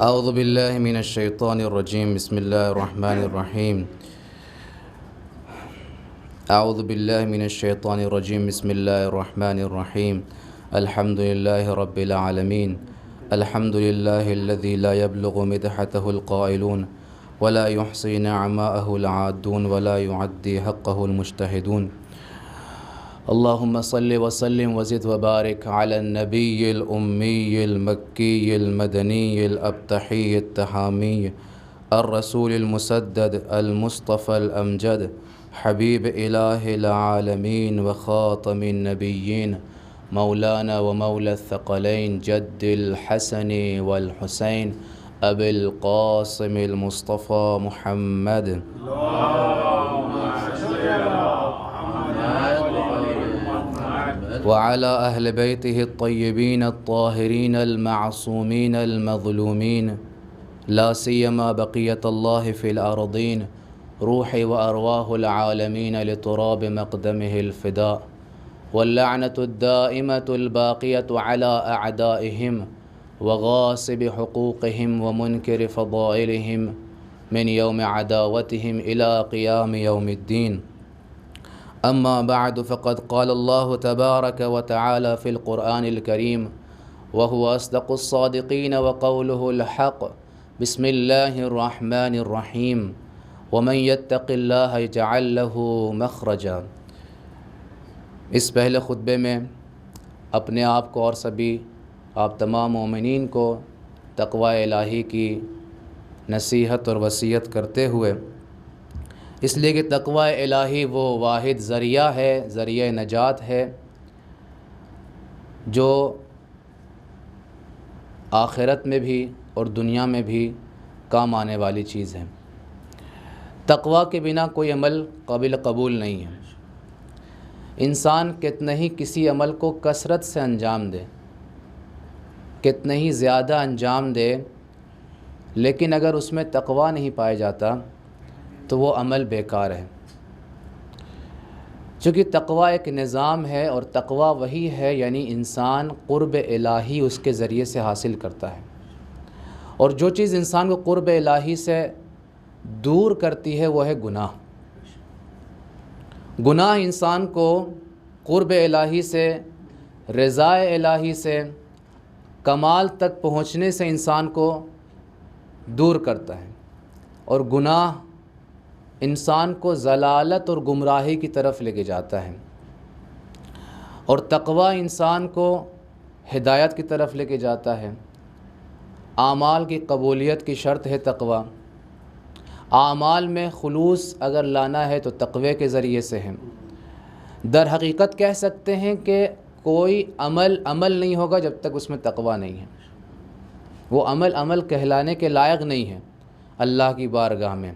اعوذ باللہ من الشیطان الرجیم بسم اللہ الرحمن الرحیم اعوذ باللہ من الشیطان الرجیم بسم اللہ الرحمن الرحیم الحمد للہ رب العالمین الحمد للہ الذی لا يبلغ مدحته القائلون ولا يحصي نعماءه العادون ولا يعدي حقه المجتهدون اللهم صل وسلم وزد وبارك على النبي الأمي المكي المدني الأبطحي التحامي الرسول المسدد المصطفى الأمجد حبيب إله العالمين وخاتم النبيين مولانا ومولى الثقلين جد الحسن والحسين أبي القاسم المصطفى محمد وعلى أهل بيته الطيبين الطاهرين المعصومين المظلومين لا سيما بقية الله في الأرضين روح وأرواح العالمين لتراب مقدمه الفداء واللعنة الدائمة الباقية على أعدائهم وغاصب حقوقهم ومنكر فضائلهم من يوم عداوتهم إلى قيام يوم الدين أما بعد فقد قال الله تبارك وتعالى في القرآن الكريم وهو أصدق الصادقين وقوله الحق بسم الله الرحمن الرحيم ومن يتق الله يجعل له مخرجا۔ اس پہلے خطبے میں اپنے آپ کو اور سبھی آپ تمام مومنین کو تقوی الہی کی نصیحت اور وصیت کرتے ہوئے، اس لیے کہ تقوی الہی وہ واحد ذریعہ ہے، ذریعہ نجات ہے جو آخرت میں بھی اور دنیا میں بھی کام آنے والی چیز ہے۔ تقوی کے بنا کوئی عمل قابل قبول نہیں ہے۔ انسان کتنے ہی کسی عمل کو کثرت سے انجام دے، کتنے ہی زیادہ انجام دے، لیکن اگر اس میں تقوی نہیں پایا جاتا تو وہ عمل بیکار ہے۔ چونکہ تقوی ایک نظام ہے اور تقوی وہی ہے، یعنی انسان قرب الہی اس کے ذریعے سے حاصل کرتا ہے، اور جو چیز انسان کو قرب الہی سے دور کرتی ہے وہ ہے گناہ۔ گناہ انسان کو قرب الہی سے، رضا الہی سے، کمال تک پہنچنے سے انسان کو دور کرتا ہے، اور گناہ انسان کو ضلالت اور گمراہی کی طرف لے کے جاتا ہے، اور تقوی انسان کو ہدایت کی طرف لے کے جاتا ہے۔ اعمال کی قبولیت کی شرط ہے تقوی۔ اعمال میں خلوص اگر لانا ہے تو تقوی کے ذریعے سے ہے۔ در حقیقت کہہ سکتے ہیں کہ کوئی عمل نہیں ہوگا جب تک اس میں تقوی نہیں ہے، وہ عمل کہلانے کے لائق نہیں ہے اللہ کی بارگاہ میں۔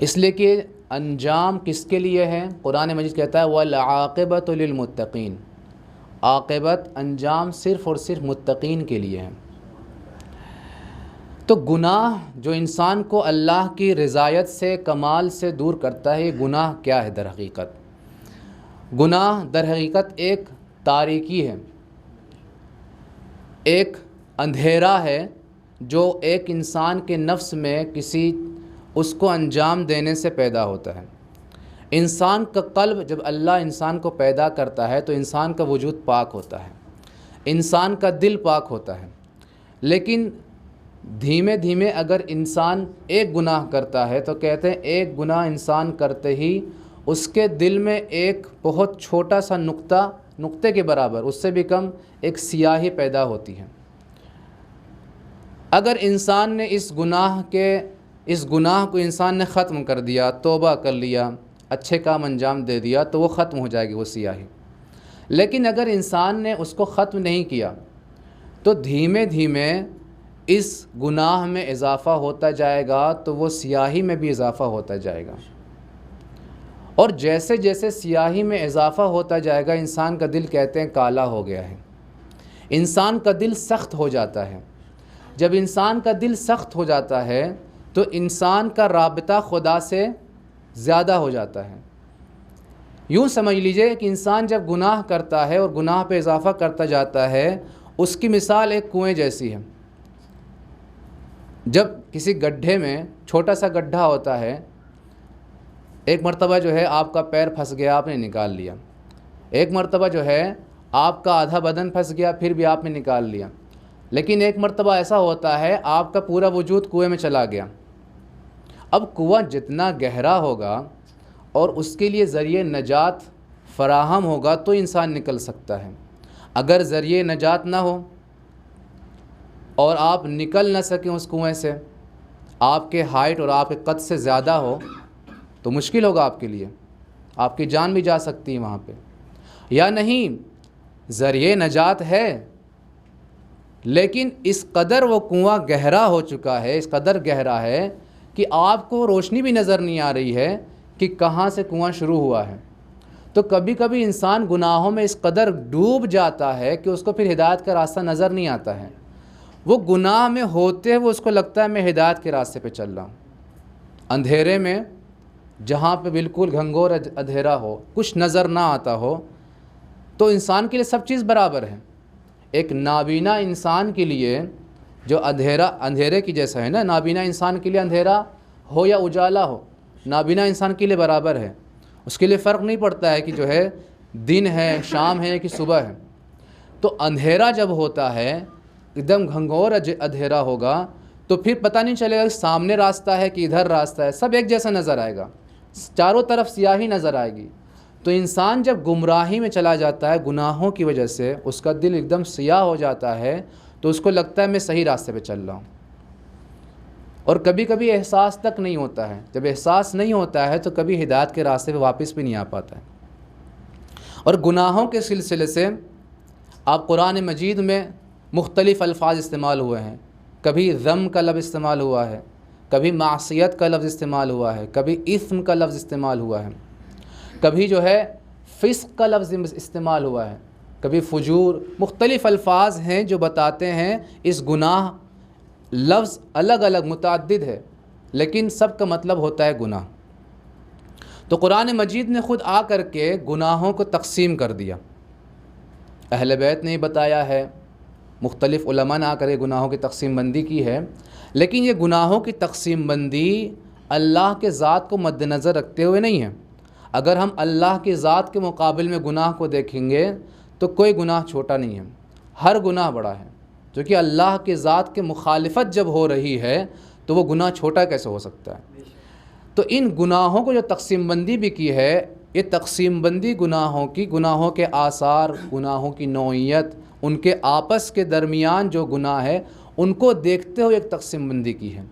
اس لیے کہ انجام کس کے لیے ہے؟ قرآن مجید کہتا ہے وَالْعَاقِبَةُ لِلْمُتَّقِينَ، عاقبت انجام صرف اور صرف متقین کے لیے ہے۔ تو گناہ جو انسان کو اللہ کی رضایت سے، کمال سے دور کرتا ہے، یہ گناہ کیا ہے در حقیقت؟ گناہ در حقیقت ایک تاریکی ہے، ایک اندھیرا ہے جو ایک انسان کے نفس میں کسی اس کو انجام دینے سے پیدا ہوتا ہے۔ انسان کا قلب، جب اللہ انسان کو پیدا کرتا ہے تو انسان کا وجود پاک ہوتا ہے، انسان کا دل پاک ہوتا ہے، لیکن دھیمے دھیمے اگر انسان ایک گناہ کرتا ہے تو کہتے ہیں ایک گناہ انسان کرتے ہی اس کے دل میں ایک بہت چھوٹا سا نقطے کے برابر، اس سے بھی کم، ایک سیاہی پیدا ہوتی ہے۔ اگر انسان نے اس گناہ کو انسان نے ختم کر دیا، توبہ کر لیا، اچھے کام انجام دے دیا تو وہ ختم ہو جائے گی وہ سیاہی۔ لیکن اگر انسان نے اس کو ختم نہیں کیا تو دھیمے دھیمے اس گناہ میں اضافہ ہوتا جائے گا تو وہ سیاہی میں بھی اضافہ ہوتا جائے گا، اور جیسے جیسے سیاہی میں اضافہ ہوتا جائے گا انسان کا دل کہتے ہیں کالا ہو گیا ہے، انسان کا دل سخت ہو جاتا ہے۔ جب انسان کا دل سخت ہو جاتا ہے تو انسان کا رابطہ خدا سے زیادہ ہو جاتا ہے۔ یوں سمجھ لیجئے کہ انسان جب گناہ کرتا ہے اور گناہ پہ اضافہ کرتا جاتا ہے، اس کی مثال ایک کنویں جیسی ہے۔ جب کسی گڈھے میں چھوٹا سا گڈھا ہوتا ہے، ایک مرتبہ جو ہے آپ کا پیر پھنس گیا، آپ نے نکال لیا، ایک مرتبہ جو ہے آپ کا آدھا بدن پھنس گیا، پھر بھی آپ نے نکال لیا، لیکن ایک مرتبہ ایسا ہوتا ہے آپ کا پورا وجود کنویں میں چلا گیا۔ اب کنواں جتنا گہرا ہوگا اور اس کے لیے ذریعہ نجات فراہم ہوگا تو انسان نکل سکتا ہے۔ اگر ذریعہ نجات نہ ہو اور آپ نکل نہ سکیں اس کنویں سے، آپ کے ہائٹ اور آپ کے قد سے زیادہ ہو تو مشکل ہوگا آپ کے لیے، آپ کی جان بھی جا سکتی ہے وہاں پہ۔ یا نہیں، ذریعہ نجات ہے لیکن اس قدر وہ کنواں گہرا ہو چکا ہے، اس قدر گہرا ہے کہ آپ کو روشنی بھی نظر نہیں آ رہی ہے کہ کہاں سے کنواں شروع ہوا ہے۔ تو کبھی کبھی انسان گناہوں میں اس قدر ڈوب جاتا ہے کہ اس کو پھر ہدایت کا راستہ نظر نہیں آتا ہے۔ وہ گناہ میں ہوتے ہوئے اس کو لگتا ہے میں ہدایت کے راستے پہ چل رہا ہوں۔ اندھیرے میں جہاں پہ بالکل گھنگور اندھیرا ہو، کچھ نظر نہ آتا ہو، تو انسان کے لیے سب چیز برابر ہے۔ ایک نابینا انسان کے لیے جو اندھیرے کی جیسا ہے نا، نابینا انسان کے لیے اندھیرا ہو یا اجالا ہو، نابینا انسان کے لیے برابر ہے۔ اس کے لیے فرق نہیں پڑتا ہے کہ جو ہے دن ہے، شام ہے کہ صبح ہے۔ تو اندھیرا جب ہوتا ہے، ایک دم گھنگور اندھیرا ہوگا تو پھر پتہ نہیں چلے گا کہ سامنے راستہ ہے کہ ادھر راستہ ہے، سب ایک جیسا نظر آئے گا، چاروں طرف سیاہی نظر آئے گی۔ تو انسان جب گمراہی میں چلا جاتا ہے گناہوں کی وجہ سے، اس کا دل ایک دم سیاہ ہو جاتا ہے، تو اس کو لگتا ہے میں صحیح راستے پہ چل رہا ہوں، اور کبھی کبھی احساس تک نہیں ہوتا ہے۔ جب احساس نہیں ہوتا ہے تو کبھی ہدایت کے راستے پہ واپس بھی نہیں آ پاتا ہے۔ اور گناہوں کے سلسلے سے آپ قرآن مجید میں مختلف الفاظ استعمال ہوئے ہیں، کبھی ذم کا لفظ استعمال ہوا ہے، کبھی معصیت کا لفظ استعمال ہوا ہے، کبھی اثم کا لفظ استعمال ہوا ہے، کبھی جو ہے فسق کا لفظ استعمال ہوا ہے، کبھی فجور۔ مختلف الفاظ ہیں جو بتاتے ہیں اس گناہ، لفظ الگ الگ متعدد ہے لیکن سب کا مطلب ہوتا ہے گناہ۔ تو قرآن مجید نے خود آ کر کے گناہوں کو تقسیم کر دیا، اہل بیت نے بتایا ہے، مختلف علماء نے آ کر کے گناہوں کی تقسیم بندی کی ہے، لیکن یہ گناہوں کی تقسیم بندی اللہ کے ذات کو مد نظر رکھتے ہوئے نہیں ہے۔ اگر ہم اللہ کی ذات کے مقابل میں گناہ کو دیکھیں گے تو کوئی گناہ چھوٹا نہیں ہے، ہر گناہ بڑا ہے، کیونکہ اللہ کی ذات کے مخالفت جب ہو رہی ہے تو وہ گناہ چھوٹا کیسے ہو سکتا ہے۔ تو ان گناہوں کو جو تقسیم بندی بھی کی ہے، یہ تقسیم بندی گناہوں کے آثار، گناہوں کی نوعیت، ان کے آپس کے درمیان جو گناہ ہے ان کو دیکھتے ہوئے ایک تقسیم بندی کی ہے۔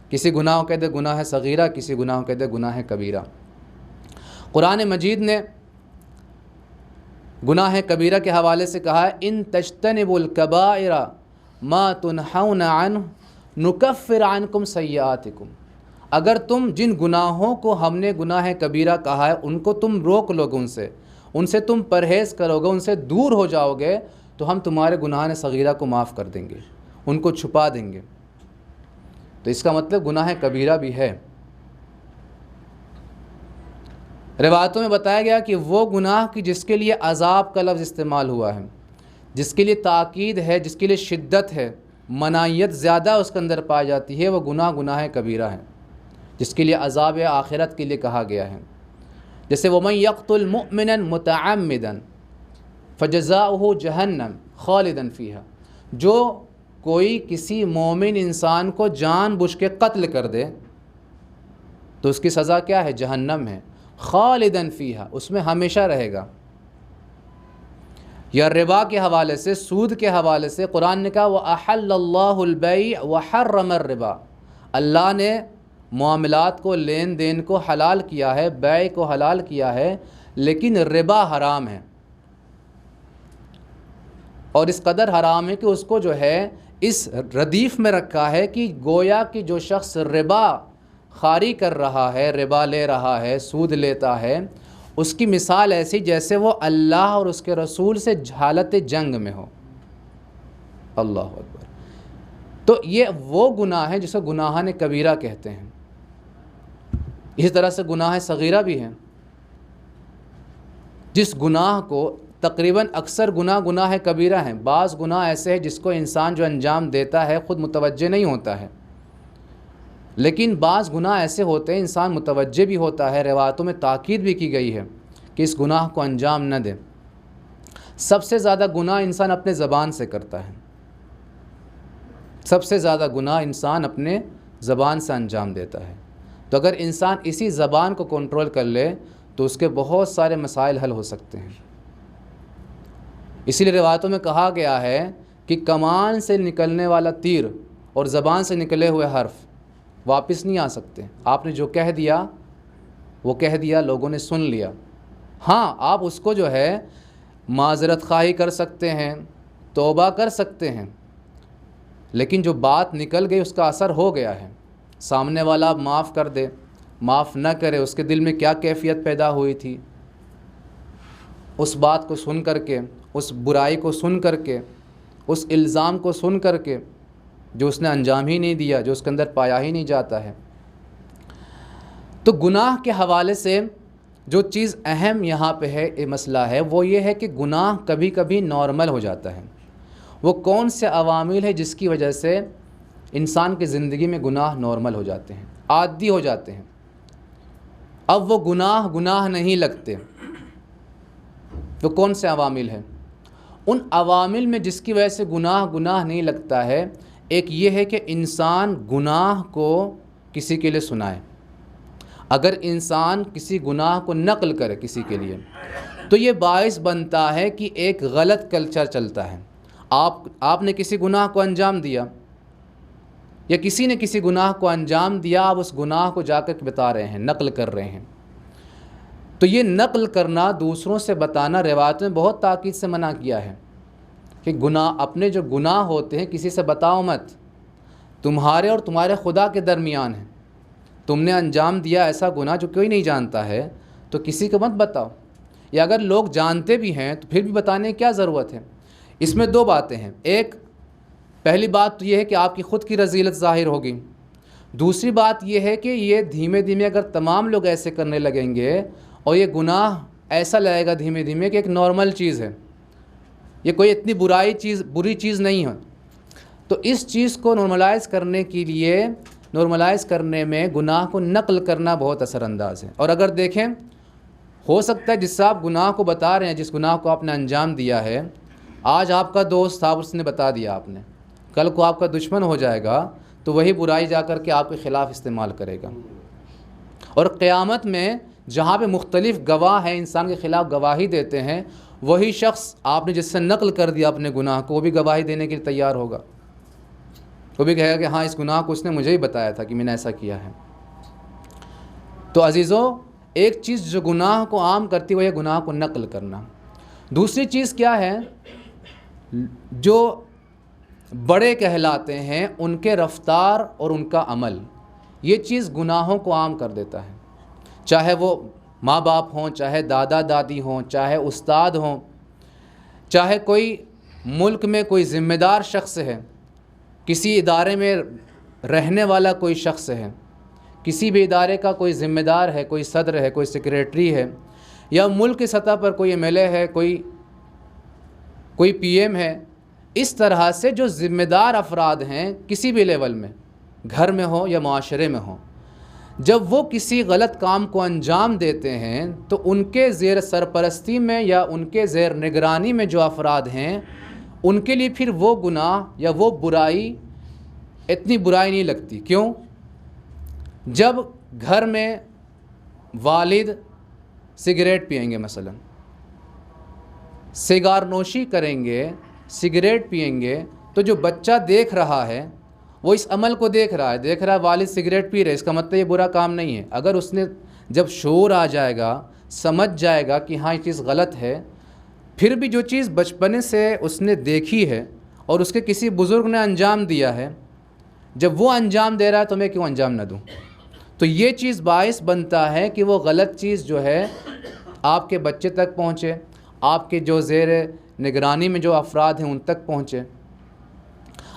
کسی گناہ کو کہتے ہیں گناہ صغیرہ، کسی گناہ کو کہتے ہیں گناہ کبیرہ۔ قرآن مجید نے گناہ کبیرہ کے حوالے سے کہا ہے ان تجتنبوا الکبائر ما تنہون عنہ نکفر عنکم سیئاتکم۔ اگر تم جن گناہوں کو ہم نے گناہ کبیرہ کہا ہے ان کو تم روک لو گے، ان سے تم پرہیز کرو گے، ان سے دور ہو جاؤ گے، تو ہم تمہارے گناہ صغیرہ کو معاف کر دیں گے، ان کو چھپا دیں گے۔ تو اس کا مطلب گناہ کبیرہ بھی ہے۔ روایتوں میں بتایا گیا کہ وہ گناہ کی جس کے لیے عذاب کا لفظ استعمال ہوا ہے، جس کے لیے تاکید ہے، جس کے لیے شدت ہے، منائیت زیادہ اس کے اندر پائی جاتی ہے، وہ گناہ کبیرہ ہے، جس کے لیے عذاب آخرت کے لیے کہا گیا ہے۔ جیسے وَمَن يَقْتُلْ مُؤْمِنًا مُتَعَمِّدًا فَجَزَاؤُهُ جَهَنَّمَ خَالِدًا فِيهَا، جو کوئی کسی مومن انسان کو جان بوجھ کے قتل کر دے تو اس کی سزا کیا ہے؟ جہنم ہے، خالداً فیہا، اس میں ہمیشہ رہے گا۔ یا ربا کے حوالے سے، سود کے حوالے سے قرآن نے کہا وَأَحَلَّ اللَّهُ الْبَيْعَ وَحَرَّمَ الرِّبَا، اللہ نے معاملات کو، لین دین کو حلال کیا ہے، بیع کو حلال کیا ہے، لیکن ربا حرام ہے، اور اس قدر حرام ہے کہ اس کو جو ہے اس ردیف میں رکھا ہے کہ گویا کہ جو شخص ربا خواری کر رہا ہے، ربا لے رہا ہے، سود لیتا ہے، اس کی مثال ایسی جیسے وہ اللہ اور اس کے رسول سے حالت جنگ میں ہو۔ اللہ اکبر۔ تو یہ وہ گناہ ہے جسے گناہان کبیرہ کہتے ہیں۔ اسی طرح سے گناہ صغیرہ بھی ہیں، جس گناہ کو تقریباً اکثر گناہ کبیرہ ہیں۔ بعض گناہ ایسے ہیں جس کو انسان جو انجام دیتا ہے خود متوجہ نہیں ہوتا ہے، لیکن بعض گناہ ایسے ہوتے ہیں انسان متوجہ بھی ہوتا ہے، روایتوں میں تاکید بھی کی گئی ہے کہ اس گناہ کو انجام نہ دے۔ سب سے زیادہ گناہ انسان اپنے زبان سے کرتا ہے، سب سے زیادہ گناہ انسان اپنے زبان سے انجام دیتا ہے۔ تو اگر انسان اسی زبان کو کنٹرول کر لے تو اس کے بہت سارے مسائل حل ہو سکتے ہیں۔ اسی لیے روایتوں میں کہا گیا ہے کہ کمان سے نکلنے والا تیر اور زبان سے نکلے ہوئے حرف واپس نہیں آ سکتے۔ آپ نے جو کہہ دیا وہ کہہ دیا، لوگوں نے سن لیا۔ ہاں، آپ اس کو جو ہے معذرت خواہی کر سکتے ہیں، توبہ کر سکتے ہیں، لیکن جو بات نکل گئی اس کا اثر ہو گیا ہے۔ سامنے والا معاف کر دے، معاف نہ کرے، اس کے دل میں کیا کیفیت پیدا ہوئی تھی، اس بات کو سن کر کے، اس برائی کو سن کر کے، اس الزام کو سن کر کے جو اس نے انجام ہی نہیں دیا، جو اس کے اندر پایا ہی نہیں جاتا ہے۔ تو گناہ کے حوالے سے جو چیز اہم یہاں پہ ہے، یہ مسئلہ ہے، وہ یہ ہے کہ گناہ کبھی کبھی نارمل ہو جاتا ہے۔ وہ کون سے عوامل ہے جس کی وجہ سے انسان کی زندگی میں گناہ نارمل ہو جاتے ہیں، عادی ہو جاتے ہیں، اب وہ گناہ نہیں لگتے؟ وہ کون سے عوامل ہیں؟ ان عوامل میں جس کی وجہ سے گناہ نہیں لگتا ہے، ایک یہ ہے کہ انسان گناہ کو کسی کے لیے سنائے۔ اگر انسان کسی گناہ کو نقل کرے کسی کے لیے تو یہ باعث بنتا ہے کہ ایک غلط کلچر چلتا ہے۔ آپ نے کسی گناہ کو انجام دیا یا کسی نے کسی گناہ کو انجام دیا، آپ اس گناہ کو جا کر بتا رہے ہیں، نقل کر رہے ہیں۔ تو یہ نقل کرنا، دوسروں سے بتانا، روایت میں بہت تاکید سے منع کیا ہے کہ اپنے جو گناہ ہوتے ہیں کسی سے بتاؤ مت، تمہارے اور تمہارے خدا کے درمیان ہے۔ تم نے انجام دیا ایسا گناہ جو کوئی نہیں جانتا ہے تو کسی کو مت بتاؤ، یا اگر لوگ جانتے بھی ہیں تو پھر بھی بتانے کی کیا ضرورت ہے؟ اس میں دو باتیں ہیں۔ ایک، پہلی بات تو یہ ہے کہ آپ کی خود کی رذیلت ظاہر ہوگی۔ دوسری بات یہ ہے کہ یہ دھیمے دھیمے اگر تمام لوگ ایسے کرنے لگیں گے اور یہ گناہ ایسا لگے گا دھیمے دھیمے کہ ایک نارمل چیز ہے، یہ کوئی اتنی بری چیز نہیں ہے، تو اس چیز کو نارملائز کرنے کے لیے، نارملائز کرنے میں گناہ کو نقل کرنا بہت اثر انداز ہے۔ اور اگر دیکھیں، ہو سکتا ہے جس سے آپ گناہ کو بتا رہے ہیں، جس گناہ کو آپ نے انجام دیا ہے، آج آپ کا دوست تھا، اس نے بتا دیا آپ نے، کل کو آپ کا دشمن ہو جائے گا تو وہی برائی جا کر کے آپ کے خلاف استعمال کرے گا۔ اور قیامت میں جہاں پہ مختلف گواہ ہیں انسان کے خلاف گواہی دیتے ہیں، وہی شخص آپ نے جس سے نقل کر دیا اپنے گناہ کو، وہ بھی گواہی دینے کے لیے تیار ہوگا، وہ بھی کہے گا کہ ہاں اس گناہ کو اس نے مجھے ہی بتایا تھا کہ میں نے ایسا کیا ہے۔ تو عزیزوں، ایک چیز جو گناہ کو عام کرتی ہے وہ یہ گناہ کو نقل کرنا۔ دوسری چیز کیا ہے؟ جو بڑے کہلاتے ہیں ان کے رفتار اور ان کا عمل، یہ چیز گناہوں کو عام کر دیتا ہے، چاہے وہ ماں باپ ہوں، چاہے دادا دادی ہوں، چاہے استاد ہوں، چاہے کوئی ملک میں کوئی ذمہ دار شخص ہے، کسی ادارے میں رہنے والا کوئی شخص ہے، کسی بھی ادارے کا کوئی ذمہ دار ہے، کوئی صدر ہے، کوئی سیکریٹری ہے، یا ملک کی سطح پر کوئی ایم ایل اے ہے، کوئی پی ایم ہے، اس طرح سے جو ذمہ دار افراد ہیں کسی بھی لیول میں، گھر میں ہو یا معاشرے میں ہو، جب وہ کسی غلط کام کو انجام دیتے ہیں تو ان کے زیر سرپرستی میں یا ان کے زیر نگرانی میں جو افراد ہیں، ان کے لیے پھر وہ گناہ یا وہ برائی اتنی برائی نہیں لگتی۔ کیوں؟ جب گھر میں والد سگریٹ پئیں گے، مثلا سگار نوشی کریں گے، سگریٹ پئیں گے، تو جو بچہ دیکھ رہا ہے وہ اس عمل کو دیکھ رہا ہے والد سگریٹ پی رہے، اس کا مطلب یہ برا کام نہیں ہے۔ اگر اس نے جب شعور آ جائے گا، سمجھ جائے گا کہ ہاں یہ چیز غلط ہے، پھر بھی جو چیز بچپنے سے اس نے دیکھی ہے اور اس کے کسی بزرگ نے انجام دیا ہے، جب وہ انجام دے رہا ہے تو میں کیوں انجام نہ دوں؟ تو یہ چیز باعث بنتا ہے کہ وہ غلط چیز جو ہے آپ کے بچے تک پہنچے، آپ کے جو زیر نگرانی میں جو افراد ہیں ان تک پہنچے۔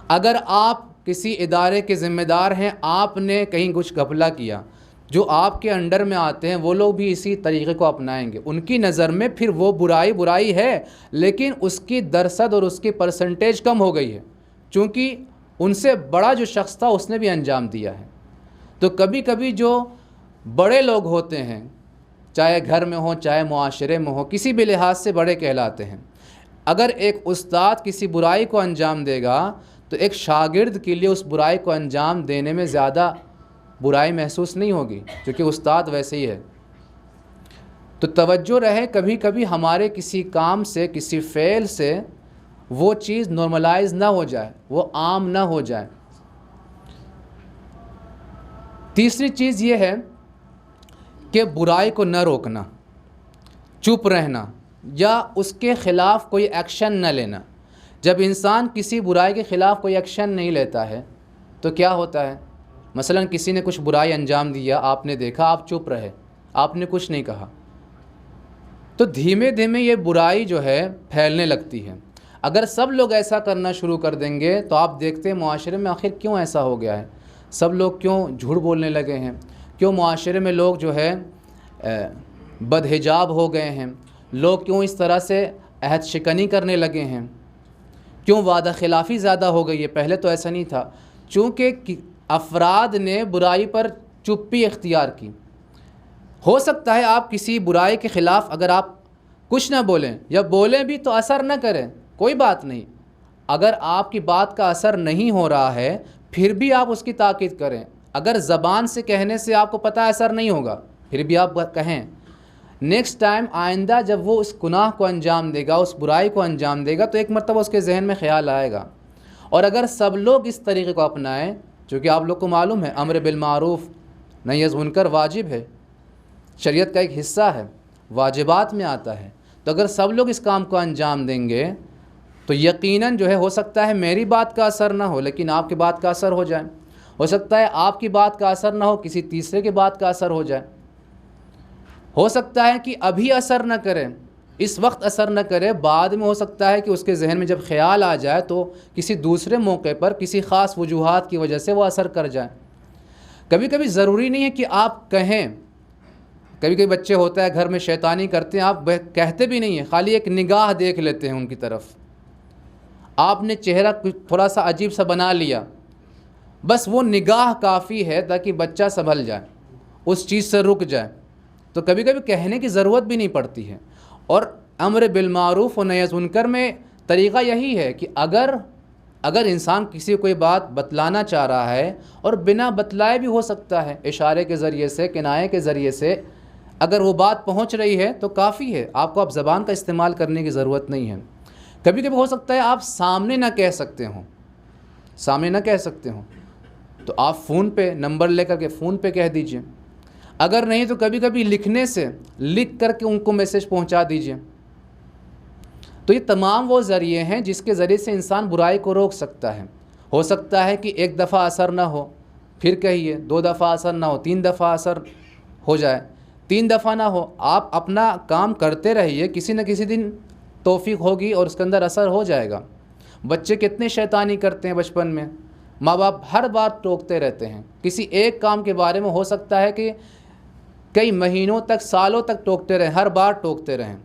اگر آپ کسی ادارے کے ذمہ دار ہیں، آپ نے کہیں کچھ گھپلا کیا، جو آپ کے انڈر میں آتے ہیں وہ لوگ بھی اسی طریقے کو اپنائیں گے، ان کی نظر میں پھر وہ برائی ہے، لیکن اس کی درصد اور اس کی پرسنٹیج کم ہو گئی ہے، چونکہ ان سے بڑا جو شخص تھا اس نے بھی انجام دیا ہے۔ تو کبھی کبھی جو بڑے لوگ ہوتے ہیں، چاہے گھر میں ہوں چاہے معاشرے میں ہوں، کسی بھی لحاظ سے بڑے کہلاتے ہیں۔ اگر ایک استاد کسی برائی کو انجام دے گا تو ایک شاگرد کے لیے اس برائی کو انجام دینے میں زیادہ برائی محسوس نہیں ہوگی، کیونکہ استاد ویسے ہی ہے۔ تو توجہ رہے کبھی کبھی ہمارے کسی کام سے، کسی فعل سے وہ چیز نارملائز نہ ہو جائے، وہ عام نہ ہو جائے۔ تیسری چیز یہ ہے کہ برائی کو نہ روکنا، چپ رہنا یا اس کے خلاف کوئی ایکشن نہ لینا۔ جب انسان کسی برائی کے خلاف کوئی ایکشن نہیں لیتا ہے تو کیا ہوتا ہے؟ مثلا کسی نے کچھ برائی انجام دیا، آپ نے دیکھا، آپ چپ رہے، آپ نے کچھ نہیں کہا، تو دھیمے دھیمے یہ برائی جو ہے پھیلنے لگتی ہے۔ اگر سب لوگ ایسا کرنا شروع کر دیں گے تو آپ دیکھتے ہیں معاشرے میں آخر کیوں ایسا ہو گیا ہے، سب لوگ کیوں جھوٹ بولنے لگے ہیں، کیوں معاشرے میں لوگ جو ہے بدحجاب ہو گئے ہیں، لوگ کیوں اس طرح سے عہد شکنی کرنے لگے ہیں، کیوں وعدہ خلافی زیادہ ہو گئی ہے؟ پہلے تو ایسا نہیں تھا، چونکہ افراد نے برائی پر چپی اختیار کی۔ ہو سکتا ہے آپ کسی برائی کے خلاف اگر آپ کچھ نہ بولیں یا بولیں بھی تو اثر نہ کریں، کوئی بات نہیں۔ اگر آپ کی بات کا اثر نہیں ہو رہا ہے پھر بھی آپ اس کی تاکید کریں۔ اگر زبان سے کہنے سے آپ کو پتہ اثر نہیں ہوگا پھر بھی آپ کہیں، نیکسٹ ٹائم آئندہ جب وہ اس گناہ کو انجام دے گا، اس برائی کو انجام دے گا تو ایک مرتبہ اس کے ذہن میں خیال آئے گا۔ اور اگر سب لوگ اس طریقے کو اپنائیں، چونکہ آپ لوگ کو معلوم ہے امر بالمعروف نہی عن منکر واجب ہے، شریعت کا ایک حصہ ہے، واجبات میں آتا ہے، تو اگر سب لوگ اس کام کو انجام دیں گے تو یقیناً جو ہے ہو سکتا ہے میری بات کا اثر نہ ہو لیکن آپ کی بات کا اثر ہو جائے، ہو سکتا ہے آپ کی بات کا اثر نہ ہو کسی تیسرے کی بات کا اثر ہو جائے، ہو سکتا ہے کہ ابھی اثر نہ کرے، اس وقت اثر نہ کرے، بعد میں ہو سکتا ہے کہ اس کے ذہن میں جب خیال آ جائے تو کسی دوسرے موقع پر کسی خاص وجوہات کی وجہ سے وہ اثر کر جائے۔ کبھی کبھی ضروری نہیں ہے کہ آپ کہیں، کبھی کبھی بچے ہوتا ہے گھر میں شیطانی کرتے ہیں، آپ کہتے بھی نہیں ہیں، خالی ایک نگاہ دیکھ لیتے ہیں ان کی طرف، آپ نے چہرہ تھوڑا سا عجیب سا بنا لیا، بس وہ نگاہ کافی ہے تاکہ بچہ سنبھل جائے، اس چیز سے رک جائے۔ تو کبھی کبھی کہنے کی ضرورت بھی نہیں پڑتی ہے۔ اور امر بالمعروف و نہی عن منکر میں طریقہ یہی ہے کہ اگر انسان کسی کو کوئی بات بتلانا چاہ رہا ہے اور بنا بتلائے بھی ہو سکتا ہے، اشارے کے ذریعے سے، کنایے کے ذریعے سے اگر وہ بات پہنچ رہی ہے تو کافی ہے، آپ کو اب زبان کا استعمال کرنے کی ضرورت نہیں ہے۔ کبھی کبھی ہو سکتا ہے آپ سامنے نہ کہہ سکتے ہوں، تو آپ فون پہ نمبر لے کر کے فون پہ کہہ دیجئے، اگر نہیں تو کبھی کبھی لکھنے سے لکھ کر کے ان کو میسج پہنچا دیجئے۔ تو یہ تمام وہ ذریعے ہیں جس کے ذریعے سے انسان برائی کو روک سکتا ہے۔ ہو سکتا ہے کہ ایک دفعہ اثر نہ ہو پھر کہیے، 2 دفعہ اثر نہ ہو 3 دفعہ اثر ہو جائے، 3 دفعہ نہ ہو، آپ اپنا کام کرتے رہیے، کسی نہ کسی دن توفیق ہوگی اور اس کے اندر اثر ہو جائے گا۔ بچے کتنے شیطانی کرتے ہیں بچپن میں، ماں باپ ہر بار ٹوکتے رہتے ہیں، کسی ایک کام کے بارے میں ہو سکتا ہے کہ کئی مہینوں تک، سالوں تک ٹوکتے رہیں، ہر بار ٹوکتے رہیں،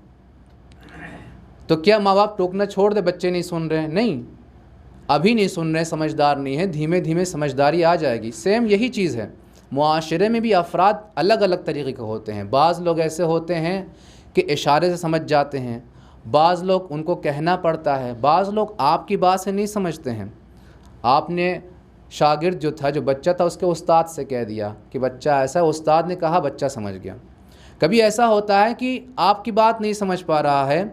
تو کیا ماں باپ ٹوکنا چھوڑ دے؟ بچے نہیں سن رہے ہیں؟ نہیں، ابھی نہیں سن رہے، سمجھدار نہیں ہے، دھیمے دھیمے سمجھداری آ جائے گی۔ سیم یہی چیز ہے، معاشرے میں بھی افراد الگ الگ طریقے کے ہوتے ہیں، بعض لوگ ایسے ہوتے ہیں کہ اشارے سے سمجھ جاتے ہیں، بعض لوگ ان کو کہنا پڑتا ہے، بعض لوگ آپ کی بات سے نہیں سمجھتے ہیں۔ آپ نے شاگرد جو تھا، جو بچہ تھا، اس کے استاد سے کہہ دیا کہ بچہ ایسا، استاد نے کہا، بچہ سمجھ گیا۔ کبھی ایسا ہوتا ہے کہ آپ کی بات نہیں سمجھ پا رہا ہے،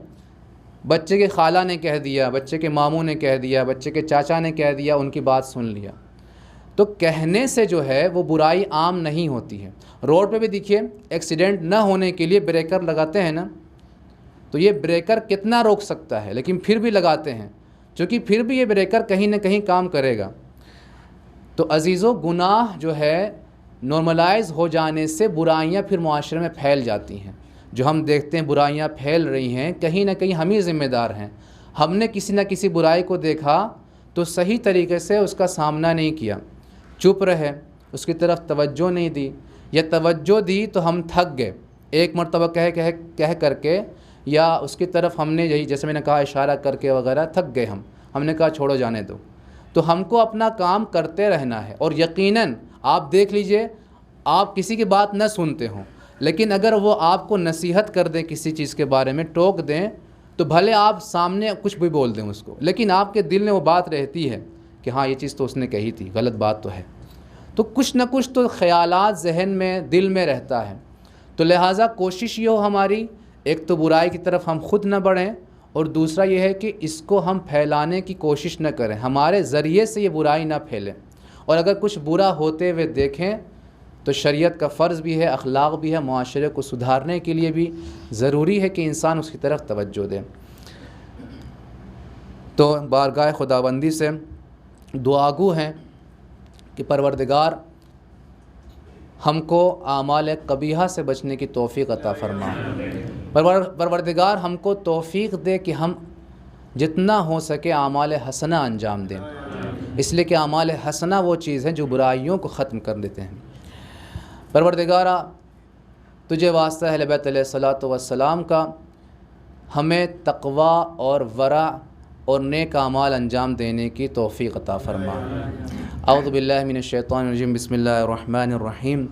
بچے کے خالہ نے کہہ دیا، بچے کے ماموں نے کہہ دیا، بچے کے چاچا نے کہہ دیا، ان کی بات سن لیا۔ تو کہنے سے جو ہے وہ برائی عام نہیں ہوتی ہے۔ روڈ پہ بھی دیکھیے، ایکسیڈنٹ نہ ہونے کے لیے بریکر لگاتے ہیں نا، تو یہ بریکر کتنا روک سکتا ہے، لیکن پھر بھی لگاتے ہیں۔ چونکہ پھر بھی یہ بریکر کہیں نہ کہیں کام کرے گا۔ تو عزیزو، گناہ جو ہے نارملائز ہو جانے سے برائیاں پھر معاشرے میں پھیل جاتی ہیں۔ جو ہم دیکھتے ہیں برائیاں پھیل رہی ہیں، کہیں نہ کہیں ہم ہی ذمہ دار ہیں۔ ہم نے کسی نہ کسی برائی کو دیکھا تو صحیح طریقے سے اس کا سامنا نہیں کیا، چپ رہے، اس کی طرف توجہ نہیں دی، یا توجہ دی تو ہم تھک گئے ایک مرتبہ کہہ کر کے، یا اس کی طرف ہم نے یہی جیسے میں نے کہا اشارہ کر کے وغیرہ تھک گئے، ہم نے کہا چھوڑو جانے دو۔ تو ہم کو اپنا کام کرتے رہنا ہے، اور یقیناً آپ دیکھ لیجئے، آپ کسی کی بات نہ سنتے ہوں، لیکن اگر وہ آپ کو نصیحت کر دیں کسی چیز کے بارے میں، ٹوک دیں، تو بھلے آپ سامنے کچھ بھی بول دیں اس کو، لیکن آپ کے دل میں وہ بات رہتی ہے کہ ہاں یہ چیز تو اس نے کہی تھی، غلط بات تو ہے۔ تو کچھ نہ کچھ تو خیالات ذہن میں، دل میں رہتا ہے۔ تو لہٰذا کوشش یہ ہو ہماری، ایک تو برائی کی طرف ہم خود نہ بڑھیں، اور دوسرا یہ ہے کہ اس کو ہم پھیلانے کی کوشش نہ کریں، ہمارے ذریعے سے یہ برائی نہ پھیلے۔ اور اگر کچھ برا ہوتے ہوئے دیکھیں تو شریعت کا فرض بھی ہے، اخلاق بھی ہے، معاشرے کو سدھارنے کے لیے بھی ضروری ہے کہ انسان اس کی طرف توجہ دے۔ تو بارگاہ خداوندی سے دعاگو ہیں کہ پروردگار ہم کو اعمال قبیحہ سے بچنے کی توفیق عطا فرما۔ پروردگار ہم کو توفیق دے کہ ہم جتنا ہو سکے اعمال حسنہ انجام دیں، اس لیے کہ اعمال حسنہ وہ چیز ہے جو برائیوں کو ختم کر دیتے ہیں۔ پروردگارہ، تجھے واسطہ اہل بیت علیہ الصلاۃ والسلام کا، ہمیں تقوی اور ورع اور نیک اعمال انجام دینے کی توفیق عطا فرما۔ اعوذ باللہ من الشیطان الرجیم، بسم اللہ الرحمن الرحیم،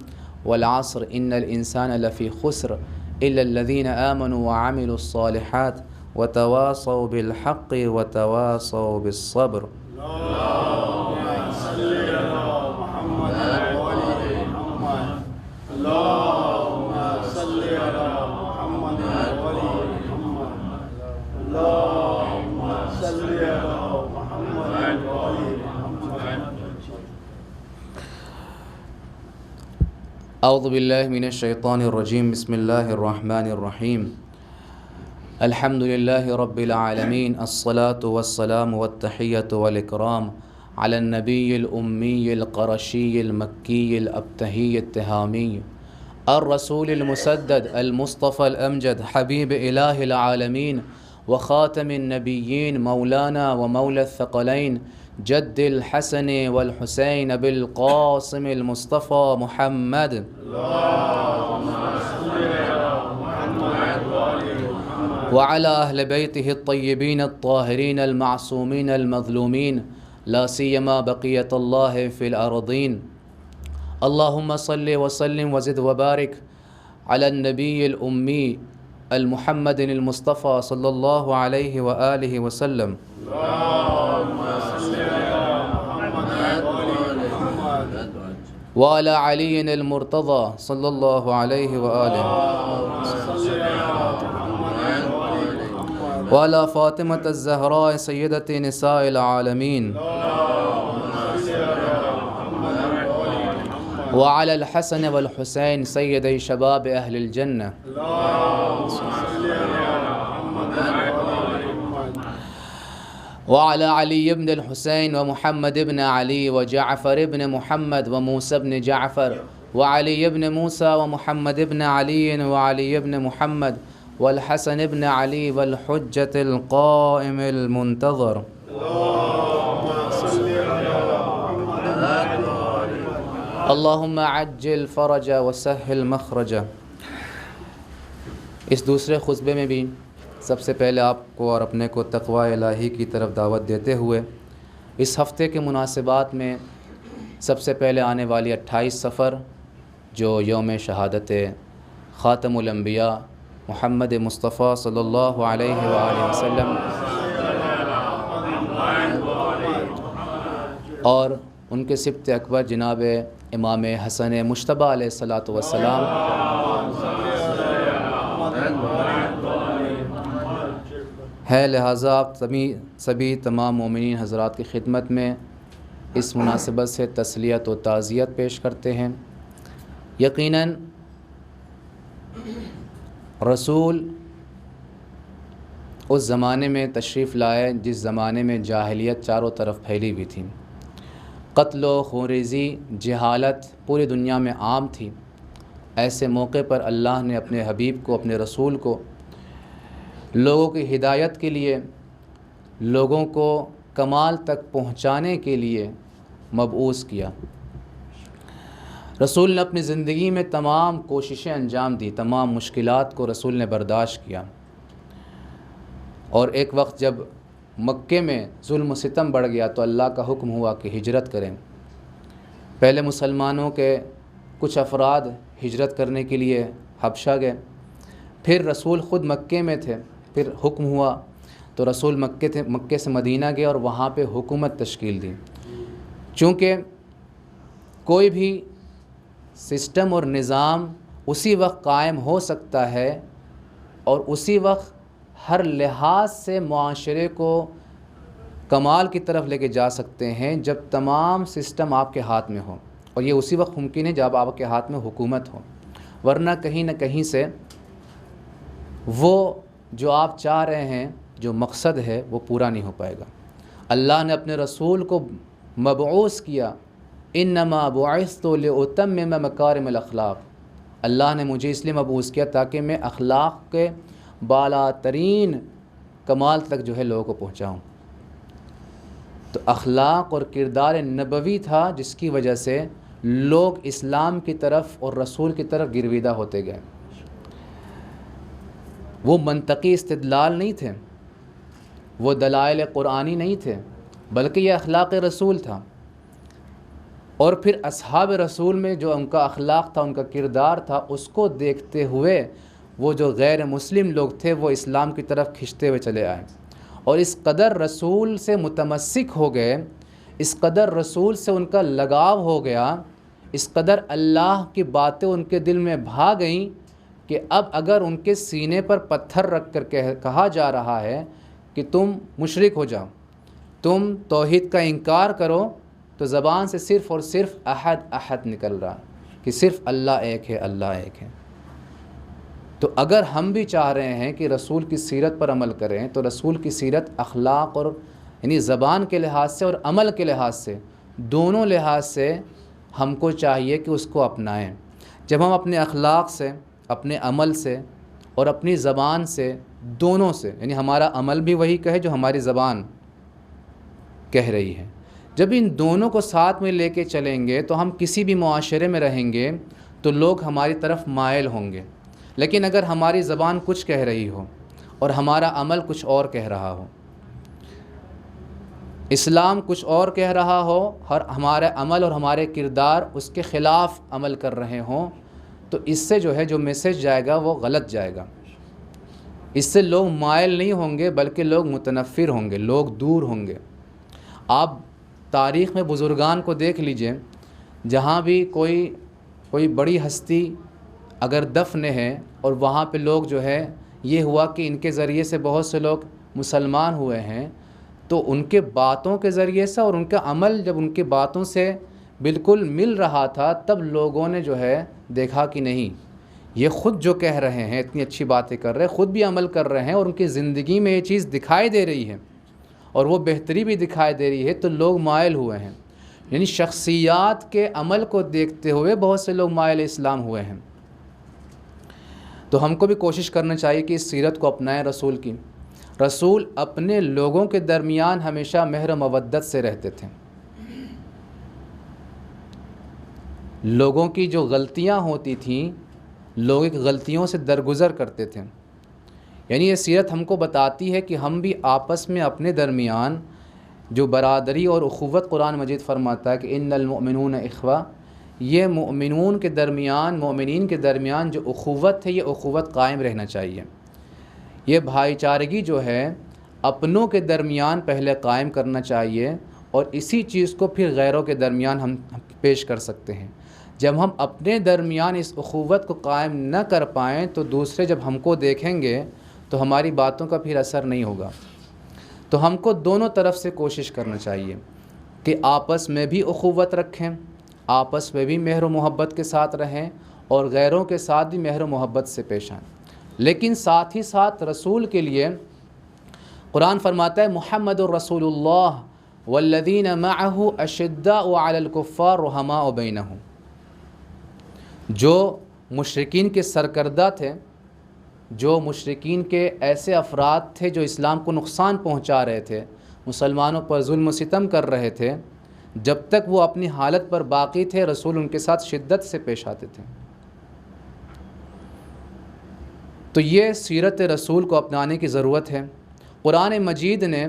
والعصر ان الانسان لفی خسر الا الذین آمنوا وعملوا الصالحات وتواصوا بالحق وتواصوا بالصبر۔ اعوذ باللہ من الشیطان الرجیم، بسم اللہ الرحمن الرحیم، الحمد للہ رب العالمین، الصلاة والسلام والتحیۃ والاکرام علی النبی الامی القرشی المکی الابتہی التہامی الرسول المسدد المصطفى الامجد حبیب الہ العالمین وخاتم النبیین مولانا ومولا الثقلین جد الحسن والحسین ابی القاسم المصطفى محمد وعلى أهل بيته الطيبين الطاهرين المعصومين المظلومين لا سيما بقية الله في الأرضين اللهم صل وسلم وزد وبارك على النبي الأمي المحمد المصطفى صلى الله عليه وآله وسلم وعلى علي المرتضى صلى الله عليه وآله وعلى فاطمة الزهراء سيدة نساء العالمين وعلى الحسن والحسين سيدي شباب أهل الجنة وعلى علي بن الحسين ومحمد بن علي وجعفر بن محمد وموسى بن جعفر وعلي بن موسى ومحمد بن علي وعلي بن محمد والحسن بن علي والحجة القائم المنتظر اللهم عجل فرج وسهل مخرج۔ اس دوسرے خطبے میں بھی سب سے پہلے آپ کو اور اپنے کو تقوی الہی کی طرف دعوت دیتے ہوئے اس ہفتے کے مناسبات میں سب سے پہلے آنے والی 28 صفر جو یوم شہادت خاتم الانبیاء محمد مصطفیٰ صلی اللہ علیہ وآلہ وسلم اور ان کے سبط اکبر جناب امام حسن مجتبیٰ علیہ الصلاۃ والسلام ہے، لہٰذا آپ سبھی تمام مومنین حضرات کی خدمت میں اس مناسبت سے تسلیت و تعزیت پیش کرتے ہیں۔ یقیناً رسول اس زمانے میں تشریف لائے جس زمانے میں جاہلیت چاروں طرف پھیلی ہوئی تھی، قتل و خونریزی، جہالت پوری دنیا میں عام تھی۔ ایسے موقع پر اللہ نے اپنے حبیب کو، اپنے رسول کو لوگوں کی ہدایت کے لیے، لوگوں کو کمال تک پہنچانے کے لیے مبعوث کیا۔ رسول نے اپنی زندگی میں تمام کوششیں انجام دی، تمام مشکلات کو رسول نے برداشت کیا، اور ایک وقت جب مکے میں ظلم و ستم بڑھ گیا تو اللہ کا حکم ہوا کہ ہجرت کریں۔ پہلے مسلمانوں کے کچھ افراد ہجرت کرنے کے لیے حبشہ گئے، پھر رسول خود مکے میں تھے، پھر حکم ہوا تو رسول مکے سے مدینہ گئے اور وہاں پہ حکومت تشکیل دی۔ چونکہ کوئی بھی سسٹم اور نظام اسی وقت قائم ہو سکتا ہے اور اسی وقت ہر لحاظ سے معاشرے کو کمال کی طرف لے کے جا سکتے ہیں جب تمام سسٹم آپ کے ہاتھ میں ہو، اور یہ اسی وقت ممکن ہے جب آپ کے ہاتھ میں حکومت ہو، ورنہ کہیں نہ کہیں سے وہ جو آپ چاہ رہے ہیں، جو مقصد ہے، وہ پورا نہیں ہو پائے گا۔ اللہ نے اپنے رسول کو مبعوث کیا، انما بعثت لاتمم مکارم الاخلاق، اللہ نے مجھے اس لیے مبعوث کیا تاکہ میں اخلاق کے بالا ترین کمال تک جو ہے لوگوں کو پہنچاؤں۔ تو اخلاق اور کردار نبوی تھا جس کی وجہ سے لوگ اسلام کی طرف اور رسول کی طرف گرویدہ ہوتے گئے۔ وہ منطقی استدلال نہیں تھے، وہ دلائل قرآنی نہیں تھے، بلکہ یہ اخلاق رسول تھا۔ اور پھر اصحاب رسول میں جو ان کا اخلاق تھا، ان کا کردار تھا، اس کو دیکھتے ہوئے وہ جو غیر مسلم لوگ تھے وہ اسلام کی طرف کھنچتے ہوئے چلے آئے، اور اس قدر رسول سے متمسک ہو گئے، اس قدر رسول سے ان کا لگاؤ ہو گیا، اس قدر اللہ کی باتیں ان کے دل میں بھا گئیں کہ اب اگر ان کے سینے پر پتھر رکھ کر کہا جا رہا ہے کہ تم مشرک ہو جاؤ، تم توحید کا انکار کرو، تو زبان سے صرف اور صرف احد احد نکل رہا کہ صرف اللہ ایک ہے، اللہ ایک ہے۔ تو اگر ہم بھی چاہ رہے ہیں کہ رسول کی سیرت پر عمل کریں تو رسول کی سیرت اخلاق اور یعنی زبان کے لحاظ سے اور عمل کے لحاظ سے، دونوں لحاظ سے ہم کو چاہیے کہ اس کو اپنائیں۔ جب ہم اپنے اخلاق سے، اپنے عمل سے اور اپنی زبان سے، دونوں سے، یعنی ہمارا عمل بھی وہی کہے جو ہماری زبان کہہ رہی ہے، جب ان دونوں کو ساتھ میں لے کے چلیں گے تو ہم کسی بھی معاشرے میں رہیں گے تو لوگ ہماری طرف مائل ہوں گے۔ لیکن اگر ہماری زبان کچھ کہہ رہی ہو اور ہمارا عمل کچھ اور کہہ رہا ہو، اسلام کچھ اور کہہ رہا ہو اور ہمارے عمل اور ہمارے کردار اس کے خلاف عمل کر رہے ہوں، تو اس سے جو ہے جو میسج جائے گا وہ غلط جائے گا۔ اس سے لوگ مائل نہیں ہوں گے بلکہ لوگ متنفر ہوں گے، لوگ دور ہوں گے۔ آپ تاریخ میں بزرگان کو دیکھ لیجئے، جہاں بھی کوئی بڑی ہستی اگر دفن ہے اور وہاں پہ لوگ جو ہے یہ ہوا کہ ان کے ذریعے سے بہت سے لوگ مسلمان ہوئے ہیں، تو ان کے باتوں کے ذریعے سے اور ان کا عمل جب ان کی باتوں سے بالکل مل رہا تھا، تب لوگوں نے جو ہے دیکھا کہ نہیں، یہ خود جو کہہ رہے ہیں، اتنی اچھی باتیں کر رہے ہیں، خود بھی عمل کر رہے ہیں اور ان کی زندگی میں یہ چیز دکھائی دے رہی ہے اور وہ بہتری بھی دکھائی دے رہی ہے، تو لوگ مائل ہوئے ہیں۔ یعنی شخصیات کے عمل کو دیکھتے ہوئے بہت سے لوگ مائل اسلام ہوئے ہیں۔ تو ہم کو بھی کوشش کرنا چاہیے کہ اس سیرت کو اپنائیں رسول کی۔ رسول اپنے لوگوں کے درمیان ہمیشہ مہر و مودت سے رہتے تھے۔ لوگوں کی جو غلطیاں ہوتی تھیں، لوگ ایک غلطیوں سے درگزر کرتے تھے۔ یعنی یہ سیرت ہم کو بتاتی ہے کہ ہم بھی آپس میں اپنے درمیان جو برادری اور اخوت قرآن مجید فرماتا ہے کہ ان المؤمنون اخوہ، یہ مومنین کے درمیان جو اخوت ہے، یہ اخوت قائم رہنا چاہیے۔ یہ بھائی چارگی جو ہے اپنوں کے درمیان پہلے قائم کرنا چاہیے، اور اسی چیز کو پھر غیروں کے درمیان ہم پیش کر سکتے ہیں۔ جب ہم اپنے درمیان اس اخوت کو قائم نہ کر پائیں تو دوسرے جب ہم کو دیکھیں گے تو ہماری باتوں کا پھر اثر نہیں ہوگا۔ تو ہم کو دونوں طرف سے کوشش کرنا چاہیے کہ آپس میں بھی اخوت رکھیں، آپس میں بھی مہر و محبت کے ساتھ رہیں، اور غیروں کے ساتھ بھی مہر و محبت سے پیش آئیں۔ لیکن ساتھ ہی ساتھ رسول کے لیے قرآن فرماتا ہے محمد الرسول اللہ والذین معہ اشداء علی الکفار رحماء بینہم، جو مشرکین کے سرکردہ تھے، جو مشرکین کے ایسے افراد تھے جو اسلام کو نقصان پہنچا رہے تھے، مسلمانوں پر ظلم و ستم کر رہے تھے، جب تک وہ اپنی حالت پر باقی تھے رسول ان کے ساتھ شدت سے پیش آتے تھے۔ تو یہ سیرت رسول کو اپنانے کی ضرورت ہے۔ قرآن مجید نے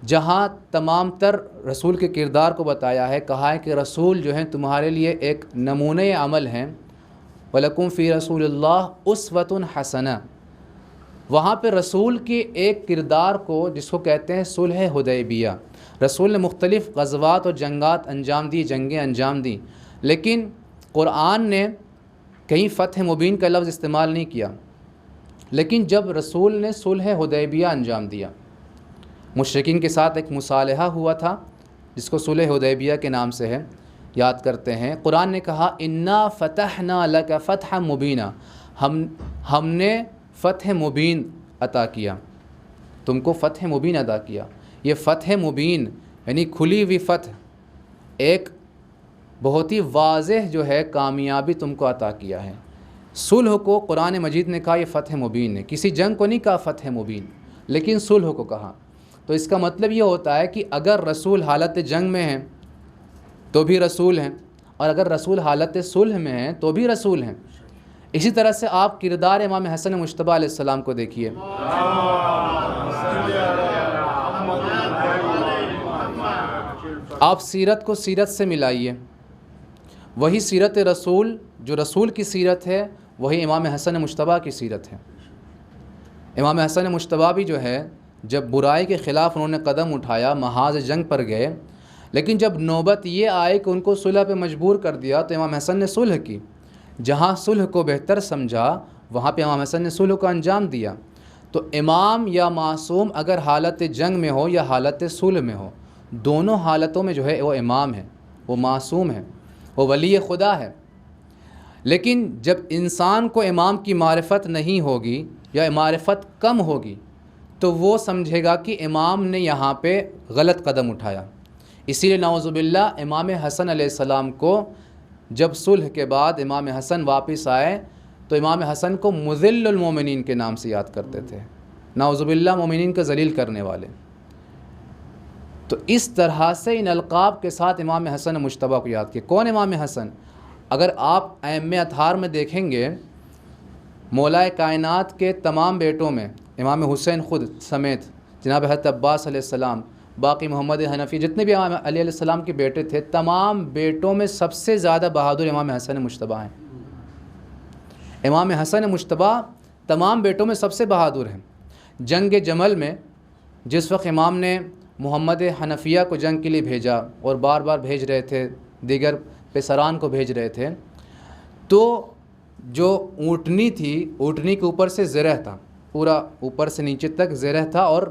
جہاں تمام تر رسول کے کردار کو بتایا ہے، کہا ہے کہ رسول جو ہیں تمہارے لیے ایک نمونۂ عمل ہیں، وَلَكُمْ فِي رَسُولِ اللَّهِ أُسْوَةٌ حَسَنَةٌ۔ وہاں پہ رسول کے ایک کردار کو، جس کو کہتے ہیں صلح حدیبیہ، رسول نے مختلف غزوات اور جنگات انجام دی، جنگیں انجام دیں، لیکن قرآن نے کہیں فتح مبین کا لفظ استعمال نہیں کیا۔ لیکن جب رسول نے صلح حدیبیہ انجام دیا، مشرکین کے ساتھ ایک مصالحہ ہوا تھا جس کو صلح حدیبیہ کے نام سے ہے، یاد کرتے ہیں، قرآن نے کہا انا فتحنا لک فتحا مبینا، ہم نے فتح مبین عطا کیا، تم کو فتح مبین عطا کیا۔ یہ فتح مبین یعنی کھلی ہوئی فتح، ایک بہت ہی واضح جو ہے کامیابی تم کو عطا کیا ہے۔ صلح کو قرآن مجید نے کہا یہ فتح مبین ہے، کسی جنگ کو نہیں کہا فتح مبین، لیکن صلح کو کہا۔ تو اس کا مطلب یہ ہوتا ہے کہ اگر رسول حالت جنگ میں ہیں تو بھی رسول ہیں، اور اگر رسول حالت صلح میں ہیں تو بھی رسول ہیں۔ اسی طرح سے آپ کردار امام حسن مجتبی علیہ السلام کو دیکھیے، آپ سیرت کو سیرت سے ملائیے، وہی سیرت رسول جو رسول کی سیرت ہے وہی امام حسن مجتبی کی سیرت ہے۔ امام حسن مجتبی بھی جو ہے جب برائی کے خلاف انہوں نے قدم اٹھایا، محاذ جنگ پر گئے، لیکن جب نوبت یہ آئے کہ ان کو صلح پہ مجبور کر دیا تو امام حسن نے صلح کی، جہاں صلح کو بہتر سمجھا وہاں پہ امام حسن نے صلح کو انجام دیا۔ تو امام یا معصوم اگر حالت جنگ میں ہو یا حالت صلح میں ہو، دونوں حالتوں میں جو ہے وہ امام ہے، وہ معصوم ہے، وہ ولی خدا ہے۔ لیکن جب انسان کو امام کی معرفت نہیں ہوگی یا معرفت کم ہوگی تو وہ سمجھے گا کہ امام نے یہاں پہ غلط قدم اٹھایا۔ اسی لیے نعوذ باللہ امام حسن علیہ السلام کو جب صلح کے بعد امام حسن واپس آئے تو امام حسن کو مذل المومنین کے نام سے یاد کرتے تھے، نعوذ باللہ مومنین کو ذلیل کرنے والے۔ تو اس طرح سے ان القاب کے ساتھ امام حسن مجتبی کو یاد کیا۔ کون امام حسن؟ اگر آپ ائمہ اطہار میں دیکھیں گے، مولا کائنات کے تمام بیٹوں میں امام حسین خود سمیت جناب حضرت عباس علیہ السلام، باقی محمد حنفی، جتنے بھی امام علیہ السلام کے بیٹے تھے، تمام بیٹوں میں سب سے زیادہ بہادر امام حسن مجتبی ہیں۔ امام حسن مجتبی تمام بیٹوں میں سب سے بہادر ہیں۔ جنگ جمل میں جس وقت امام نے محمد حنفیہ کو جنگ کے لیے بھیجا اور بار بار بھیج رہے تھے، دیگر پیسران کو بھیج رہے تھے، تو جو اونٹنی تھی، اونٹنی کے اوپر سے زرہ تھا، پورا اوپر سے نیچے تک زرہ تھا اور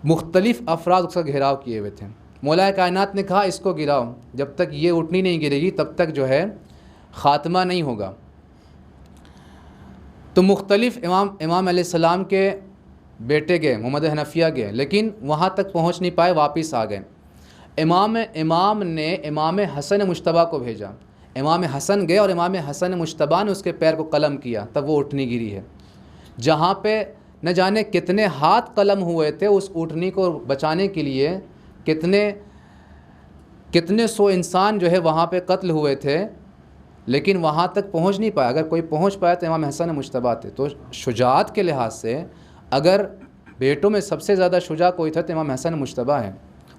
مختلف افراد اس کا گھیراؤ کیے ہوئے تھے۔ مولا کائنات نے کہا اس کو گراؤ، جب تک یہ اونٹنی نہیں گرے گی تب تک جو ہے خاتمہ نہیں ہوگا۔ تو مختلف امام علیہ السلام کے بیٹے گئے، محمد حنفیہ گئے، لیکن وہاں تک پہنچ نہیں پائے، واپس آ گئے۔ امام نے امام حسن مجتبی کو بھیجا، امام حسن گئے اور امام حسن مجتبی نے اس کے پیر کو قلم کیا، تب وہ اونٹنی گری ہے۔ جہاں پہ نہ جانے کتنے ہاتھ قلم ہوئے تھے اس اونٹنی کو بچانے کے لیے، کتنے سو انسان جو ہے وہاں پہ قتل ہوئے تھے، لیکن وہاں تک پہنچ نہیں پایا۔ اگر کوئی پہنچ پایا تو امام حسن مجتبی تھے۔ تو شجاعت کے لحاظ سے اگر بیٹوں میں سب سے زیادہ شجاع کوئی تھا تو امام حسن مجتبی ہیں۔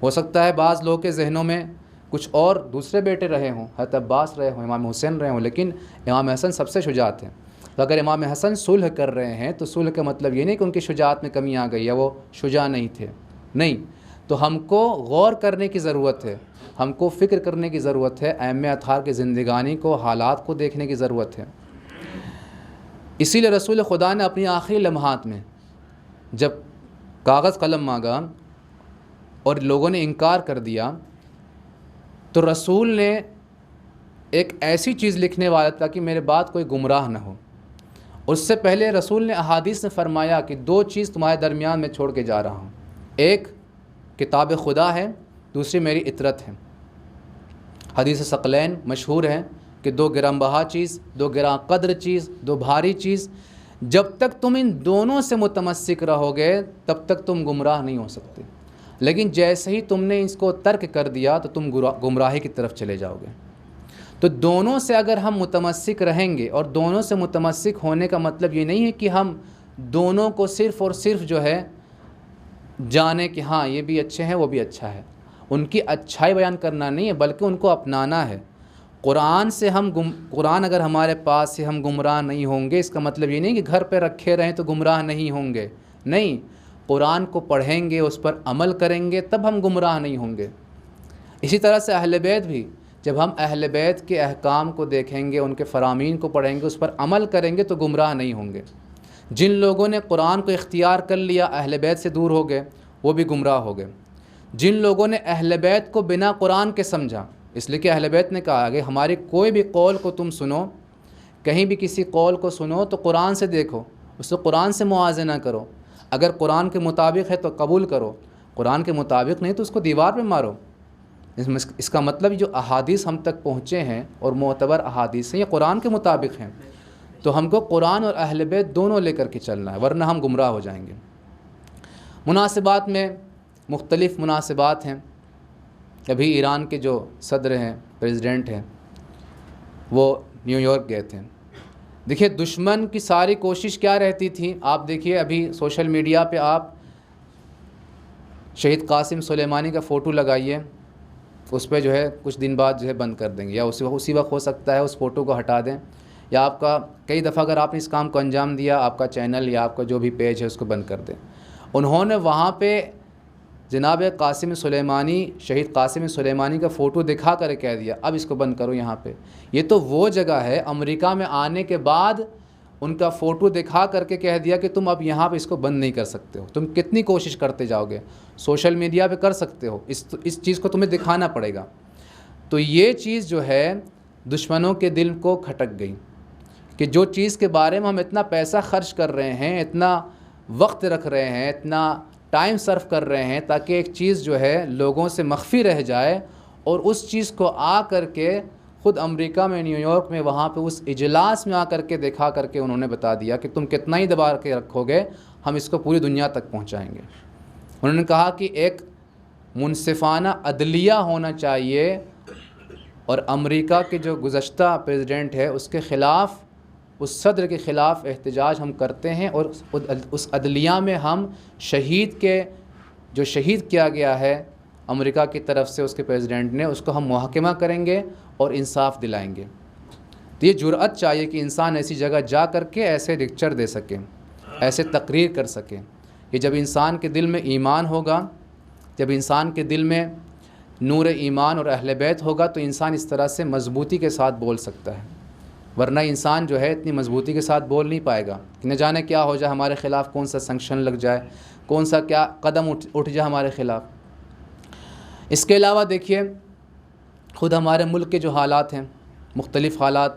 ہو سکتا ہے بعض لوگوں کے ذہنوں میں کچھ اور دوسرے بیٹے رہے ہوں، حضرت عباس رہے ہوں، امام حسین رہے ہوں، لیکن امام حسن سب سے شجاع تھے۔ تو اگر امام حسن صلح کر رہے ہیں تو صلح کا مطلب یہ نہیں کہ ان کی شجاعت میں کمی آ گئی یا وہ شجاع نہیں تھے، نہیں۔ تو ہم کو غور کرنے کی ضرورت ہے، ہم کو فکر کرنے کی ضرورت ہے، ائمہ اطہار کی زندگانی کو، حالات کو دیکھنے کی ضرورت ہے۔ اسی لیے رسول خدا نے اپنی آخری لمحات میں جب کاغذ قلم مانگا اور لوگوں نے انکار کر دیا تو رسول نے ایک ایسی چیز لکھنے والا تھا کہ میرے بعد کوئی گمراہ نہ ہو، اس سے پہلے رسول نے احادیث میں فرمایا کہ 2 چیز تمہارے درمیان میں چھوڑ کے جا رہا ہوں، ایک کتاب خدا ہے، دوسری میری اطرت ہے۔ حدیث ثقلین مشہور ہے کہ 2 گران بہا چیز، 2 گران قدر چیز، 2 بھاری چیز، جب تک تم ان دونوں سے متمسک رہو گے تب تک تم گمراہ نہیں ہو سکتے، لیکن جیسے ہی تم نے اس کو ترک کر دیا تو تم گمراہی کی طرف چلے جاؤ گے۔ تو دونوں سے اگر ہم متمسک رہیں گے، اور دونوں سے متمسک ہونے کا مطلب یہ نہیں ہے کہ ہم دونوں کو صرف اور صرف جو ہے جانیں کہ ہاں یہ بھی اچھے ہیں وہ بھی اچھا ہے، ان کی اچھائی بیان کرنا نہیں ہے، بلکہ ان کو اپنانا ہے۔ قرآن اگر ہمارے پاس ہے ہم گمراہ نہیں ہوں گے، اس کا مطلب یہ نہیں کہ گھر پہ رکھے رہیں تو گمراہ نہیں ہوں گے، نہیں، قرآن کو پڑھیں گے، اس پر عمل کریں گے تب ہم گمراہ نہیں ہوں گے۔ اسی طرح سے اہل بیت بھی، جب ہم اہل بیت کے احکام کو دیکھیں گے، ان کے فرامین کو پڑھیں گے، اس پر عمل کریں گے تو گمراہ نہیں ہوں گے۔ جن لوگوں نے قرآن کو اختیار کر لیا، اہل بیت سے دور ہو گئے، وہ بھی گمراہ ہو گئے۔ جن لوگوں نے اہل بیت کو بنا قرآن کے سمجھا، اس لیے کہ اہل بیت نے کہا کہ ہماری کوئی بھی قول کو تم سنو، کہیں بھی کسی قول کو سنو تو قرآن سے دیکھو، اس کو قرآن سے موازنہ کرو، اگر قرآن کے مطابق ہے تو قبول کرو، قرآن کے مطابق نہیں تو اس کو دیوار پہ مارو۔ اس کا مطلب جو احادیث ہم تک پہنچے ہیں اور معتبر احادیث ہیں یہ قرآن کے مطابق ہیں، تو ہم کو قرآن اور اہل بیت دونوں لے کر کے چلنا ہے، ورنہ ہم گمراہ ہو جائیں گے۔ مناسبات میں مختلف مناسبات ہیں۔ ابھی ایران کے جو صدر ہیں، پریزیڈنٹ ہیں، وہ نیو یارک گئے تھے۔ دیکھیے دشمن کی ساری کوشش کیا رہتی تھی، آپ دیکھیے ابھی سوشل میڈیا پہ آپ شہید قاسم سلیمانی کا فوٹو لگائیے، اس پہ جو ہے کچھ دن بعد جو ہے بند کر دیں گے، یا اسی وقت ہو سکتا ہے اس فوٹو کو ہٹا دیں، یا آپ کا کئی دفعہ اگر آپ نے اس کام کو انجام دیا، آپ کا چینل یا آپ کا جو بھی پیج ہے اس کو بند کر دیں۔ انہوں نے وہاں پہ جناب قاسم سلیمانی، شہید قاسم سلیمانی کا فوٹو دکھا کر کہہ دیا اب اس کو بند کرو یہاں پہ۔ یہ تو وہ جگہ ہے، امریکہ میں آنے کے بعد ان کا فوٹو دکھا کر کے کہہ دیا کہ تم اب یہاں پہ اس کو بند نہیں کر سکتے ہو، تم کتنی کوشش کرتے جاؤ گے، سوشل میڈیا پہ کر سکتے ہو، اس چیز کو تمہیں دکھانا پڑے گا۔ تو یہ چیز جو ہے دشمنوں کے دل کو کھٹک گئی کہ جو چیز کے بارے میں ہم اتنا پیسہ خرچ کر رہے ہیں، اتنا وقت رکھ رہے ہیں، اتنا ٹائم صرف کر رہے ہیں تاکہ ایک چیز جو ہے لوگوں سے مخفی رہ جائے، اور اس چیز کو آ کر کے خود امریکہ میں نیو یارک میں وہاں پہ اس اجلاس میں آ کر کے دکھا کر کے انہوں نے بتا دیا کہ تم کتنا ہی دبا کے رکھو گے، ہم اس کو پوری دنیا تک پہنچائیں گے۔ انہوں نے کہا کہ ایک منصفانہ عدلیہ ہونا چاہیے، اور امریکہ کے جو گزشتہ پریزیڈنٹ ہے اس کے خلاف، اس صدر کے خلاف احتجاج ہم کرتے ہیں، اور اس عدلیہ میں ہم شہید کیا گیا ہے امریکہ کی طرف سے اس کے پریزیڈنٹ نے، اس کو ہم محاکمہ کریں گے اور انصاف دلائیں گے۔ تو یہ جرأت چاہیے کہ انسان ایسی جگہ جا کر کے ایسے لیکچر دے سکے، ایسے تقریر کر سکے۔ یہ جب انسان کے دل میں ایمان ہوگا، جب انسان کے دل میں نور ایمان اور اہل بیت ہوگا تو انسان اس طرح سے مضبوطی کے ساتھ بول سکتا ہے، ورنہ انسان جو ہے اتنی مضبوطی کے ساتھ بول نہیں پائے گا کہ نہ جانے کیا ہو جائے، ہمارے خلاف کون سا سنکشن لگ جائے، کون سا کیا قدم اٹھ جائے ہمارے خلاف۔ اس کے علاوہ دیکھیے خود ہمارے ملک کے جو حالات ہیں، مختلف حالات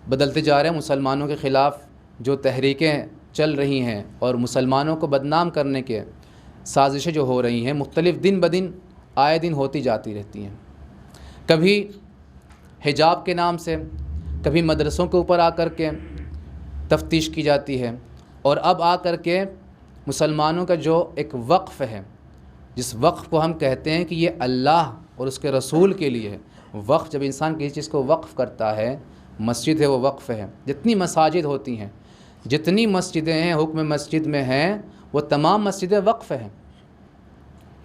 بدلتے جا رہے ہیں، مسلمانوں کے خلاف جو تحریکیں چل رہی ہیں اور مسلمانوں کو بدنام کرنے کے سازشیں جو ہو رہی ہیں، مختلف دن بدن آئے دن ہوتی جاتی رہتی ہیں۔ کبھی حجاب کے نام سے، کبھی مدرسوں کے اوپر آ کر کے تفتیش کی جاتی ہے، اور اب آ کر کے مسلمانوں کا جو ایک وقف ہے، جس وقف کو ہم کہتے ہیں کہ یہ اللہ اور اس کے رسول کے لیے ہے۔ وقف، جب انسان کسی چیز کو وقف کرتا ہے، مسجد ہے وہ وقف ہے۔ جتنی مساجد ہوتی ہیں، جتنی مسجدیں ہیں حکم مسجد میں ہیں، وہ تمام مسجدیں وقف ہیں،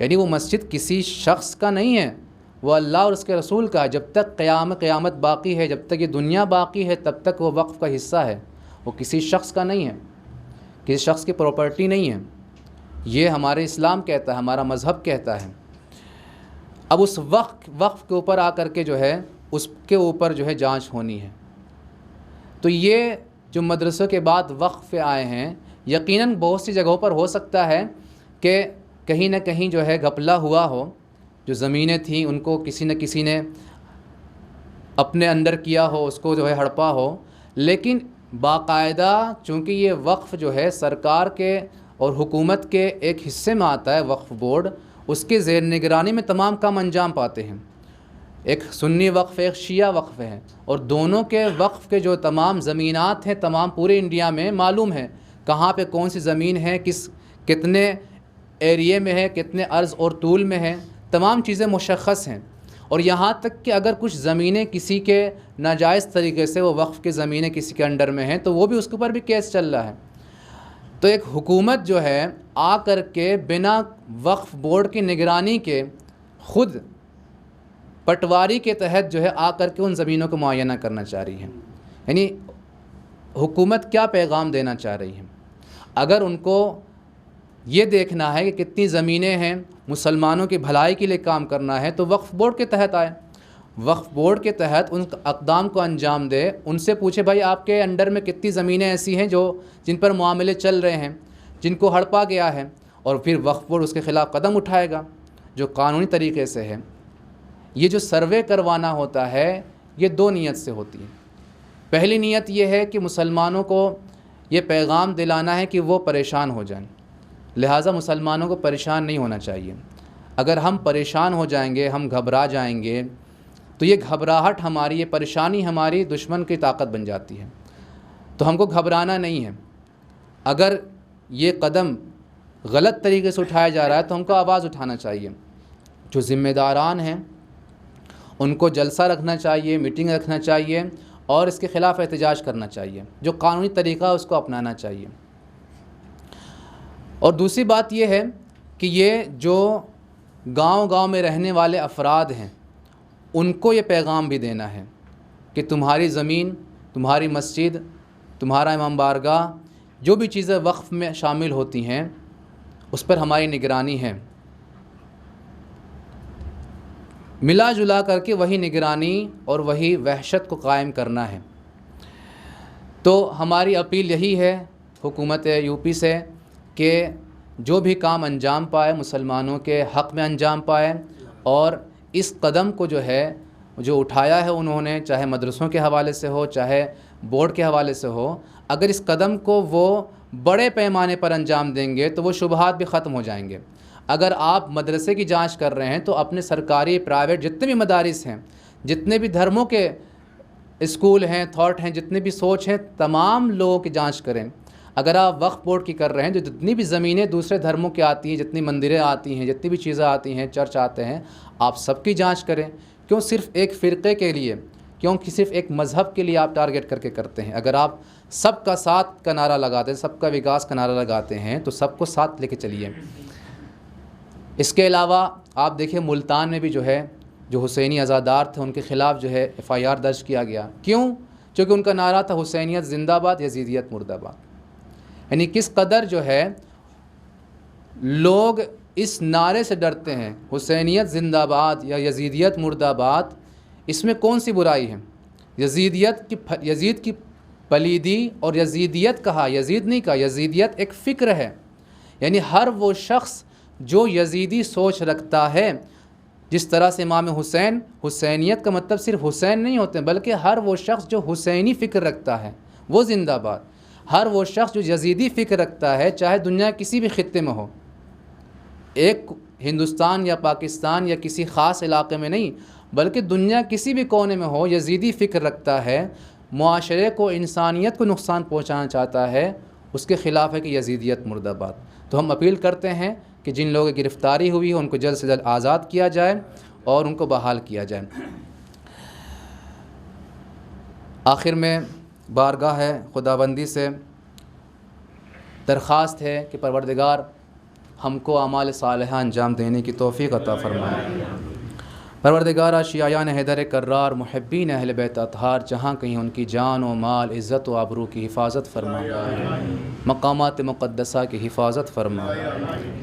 یعنی وہ مسجد کسی شخص کا نہیں ہے، وہ اللہ اور اس کے رسول کا ہے۔ جب تک قیامت باقی ہے، جب تک یہ دنیا باقی ہے، تب تک وہ وقف کا حصہ ہے، وہ کسی شخص کا نہیں ہے، کسی شخص کی پراپرٹی نہیں ہے۔ یہ ہمارے اسلام کہتا ہے، ہمارا مذہب کہتا ہے۔ اب اس وقف کے اوپر آ کر کے جو ہے اس کے اوپر جو ہے جانچ ہونی ہے۔ تو یہ جو مدرسوں کے بعد وقف آئے ہیں، یقیناً بہت سی جگہوں پر ہو سکتا ہے کہ کہیں نہ کہیں جو ہے گھپلا ہوا ہو، جو زمینیں تھیں ان کو کسی نہ کسی نے اپنے اندر کیا ہو، اس کو جو ہے ہڑپا ہو، لیکن باقاعدہ، چونکہ یہ وقف جو ہے سرکار کے اور حکومت کے ایک حصے میں آتا ہے، وقف بورڈ اس کے زیر نگرانی میں تمام کام انجام پاتے ہیں۔ ایک سنی وقف ہے، ایک شیعہ وقف ہے، اور دونوں کے وقف کے جو تمام زمینات ہیں تمام پورے انڈیا میں معلوم ہے کہاں پہ کون سی زمین ہے، کتنے ایریے میں ہے، کتنے عرض اور طول میں ہے، تمام چیزیں مشخص ہیں۔ اور یہاں تک کہ اگر کچھ زمینیں کسی کے ناجائز طریقے سے وہ وقف کی زمینیں کسی کے انڈر میں ہیں تو وہ بھی اس کے اوپر بھی کیس چل رہا ہے۔ تو ایک حکومت جو ہے آ کر کے بنا وقف بورڈ کی نگرانی کے خود پٹواری کے تحت جو ہے آ کر کے ان زمینوں کو معینہ کرنا چاہ رہی ہے۔ یعنی حکومت کیا پیغام دینا چاہ رہی ہے؟ اگر ان کو یہ دیکھنا ہے کہ کتنی زمینیں ہیں، مسلمانوں کی بھلائی کے لیے کام کرنا ہے، تو وقف بورڈ کے تحت آئے، وقف بورڈ کے تحت ان اقدام کو انجام دے، ان سے پوچھے بھائی آپ کے انڈر میں کتنی زمینیں ایسی ہیں جن پر معاملے چل رہے ہیں، جن کو ہڑپا گیا ہے، اور پھر وقف بورڈ اس کے خلاف قدم اٹھائے گا جو قانونی طریقے سے ہے۔ یہ جو سروے کروانا ہوتا ہے یہ دو نیت سے ہوتی ہے۔ پہلی نیت یہ ہے کہ مسلمانوں کو یہ پیغام دلانا ہے کہ وہ پریشان ہو جائیں، لہٰذا مسلمانوں کو پریشان نہیں ہونا چاہیے۔ اگر ہم پریشان ہو جائیں گے، ہم گھبرا جائیں گے، تو یہ گھبراہٹ ہماری، یہ پریشانی ہماری دشمن کی طاقت بن جاتی ہے، تو ہم کو گھبرانا نہیں ہے۔ اگر یہ قدم غلط طریقے سے اٹھایا جا رہا ہے تو ہم کو آواز اٹھانا چاہیے۔ جو ذمہ داران ہیں ان کو جلسہ رکھنا چاہیے، میٹنگ رکھنا چاہیے، اور اس کے خلاف احتجاج کرنا چاہیے، جو قانونی طریقہ اس کو اپنانا چاہیے۔ اور دوسری بات یہ ہے کہ یہ جو گاؤں گاؤں میں رہنے والے افراد ہیں ان کو یہ پیغام بھی دینا ہے کہ تمہاری زمین، تمہاری مسجد، تمہارا امام بارگاہ، جو بھی چیزیں وقف میں شامل ہوتی ہیں اس پر ہماری نگرانی ہے۔ ملا جلا کر کے وہی نگرانی اور وہی وحشت کو قائم کرنا ہے۔ تو ہماری اپیل یہی ہے حکومت یو پی سے کہ جو بھی کام انجام پائے مسلمانوں کے حق میں انجام پائے، اور اس قدم کو جو اٹھایا ہے انہوں نے، چاہے مدرسوں کے حوالے سے ہو، چاہے بورڈ کے حوالے سے ہو، اگر اس قدم کو وہ بڑے پیمانے پر انجام دیں گے تو وہ شبہات بھی ختم ہو جائیں گے۔ اگر آپ مدرسے کی جانچ کر رہے ہیں تو اپنے سرکاری پرائیویٹ جتنے بھی مدارس ہیں، جتنے بھی دھرموں کے اسکول ہیں، تھاٹ ہیں، جتنے بھی سوچ ہیں، تمام لوگوں کی جانچ کریں۔ اگر آپ وقف بورڈ کی کر رہے ہیں، جو جتنی بھی زمینیں دوسرے دھرموں کی آتی ہیں، جتنی مندریں آتی ہیں، جتنی بھی چیزیں آتی ہیں، چرچ آتے ہیں، آپ سب کی جانچ کریں۔ کیوں صرف ایک فرقے کے لیے، کیوں صرف ایک مذہب کے لیے آپ ٹارگٹ کر کے کرتے ہیں؟ اگر آپ سب کا ساتھ کا نعرہ لگاتے ہیں، سب کا وکاس کا نعرہ لگاتے ہیں، تو سب کو ساتھ لے کے چلیے۔ اس کے علاوہ آپ دیکھیں ملتان میں بھی جو حسینی عزادار تھے ان کے خلاف FIR درج کیا گیا۔ کیوں؟ چونکہ ان کا نعرہ تھا حسینیت زندہ باد، یزیدیت مردہ باد۔ یعنی کس قدر لوگ اس نعرے سے ڈرتے ہیں، حسینیت زندہ باد یا یزیدیت مردہ باد، اس میں کون سی برائی ہے؟ یزید کی پلیدی، اور یزیدیت کہا، یزید نہیں کہا، یزیدیت ایک فکر ہے۔ یعنی ہر وہ شخص جو یزیدی سوچ رکھتا ہے، جس طرح سے امام حسین، حسینیت کا مطلب صرف حسین نہیں ہوتے بلکہ ہر وہ شخص جو حسینی فکر رکھتا ہے وہ زندہ باد۔ ہر وہ شخص جو یزیدی فکر رکھتا ہے، چاہے دنیا کسی بھی خطے میں ہو، ایک ہندوستان یا پاکستان یا کسی خاص علاقے میں نہیں بلکہ دنیا کسی بھی کونے میں ہو، یزیدی فکر رکھتا ہے، معاشرے کو، انسانیت کو نقصان پہنچانا چاہتا ہے، اس کے خلاف ہے کہ یزیدیت مردہ باد۔ تو ہم اپیل کرتے ہیں کہ جن لوگوں کی گرفتاری ہوئی ہے ان کو جلد سے جلد آزاد کیا جائے اور ان کو بحال کیا جائے۔ آخر میں بارگاہ خداوندی سے درخواست ہے کہ پروردگار ہم کو اعمال صالحہ انجام دینے کی توفیق عطا فرمائے۔ پروردگارا شیعان حیدر کرار، محبین اہل بیت اطہار، جہاں کہیں ان کی جان و مال، عزت و آبرو کی حفاظت فرما، مقامات مقدسہ کی حفاظت فرما،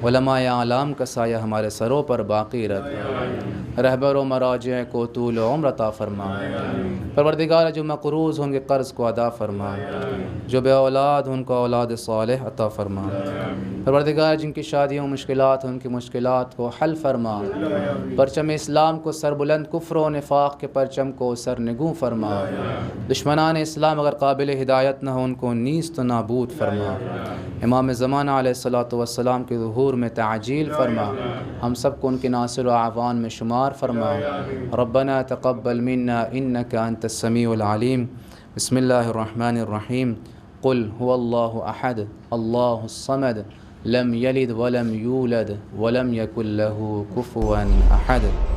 علماء اعلام کا سایہ ہمارے سروں پر باقی رکھ، رہبر و مراجع کو طول عمر عطا فرما۔ پروردگارا جو مقروض ہوں گے قرض کو ادا فرما، جو بے اولاد ان کو اولاد صالح عطا فرما۔ پروردگار جن کی شادیوں مشکلات ہیں ان کی مشکلات کو حل فرما، پرچم اسلام کو سربلند کفر و نفاق کے پرچم کو سرنگوں فرما، دشمنان اسلام اگر قابل ہدایت نہ ہو ان کو نیست و نابود فرما، امام زمانہ علیہ الصلوۃ والسلام کے ظہور میں تعجیل فرما، ہم سب کو ان کے ناصر و اعوان میں شمار فرما۔ ربنا تقبل منا انک انت السمیع العلیم۔ بسم اللہ الرحمن الرحیم۔ قل هو اللہ احد اللہ الصمد لم یلد ولم یولد ولم یکن له کفوا احد۔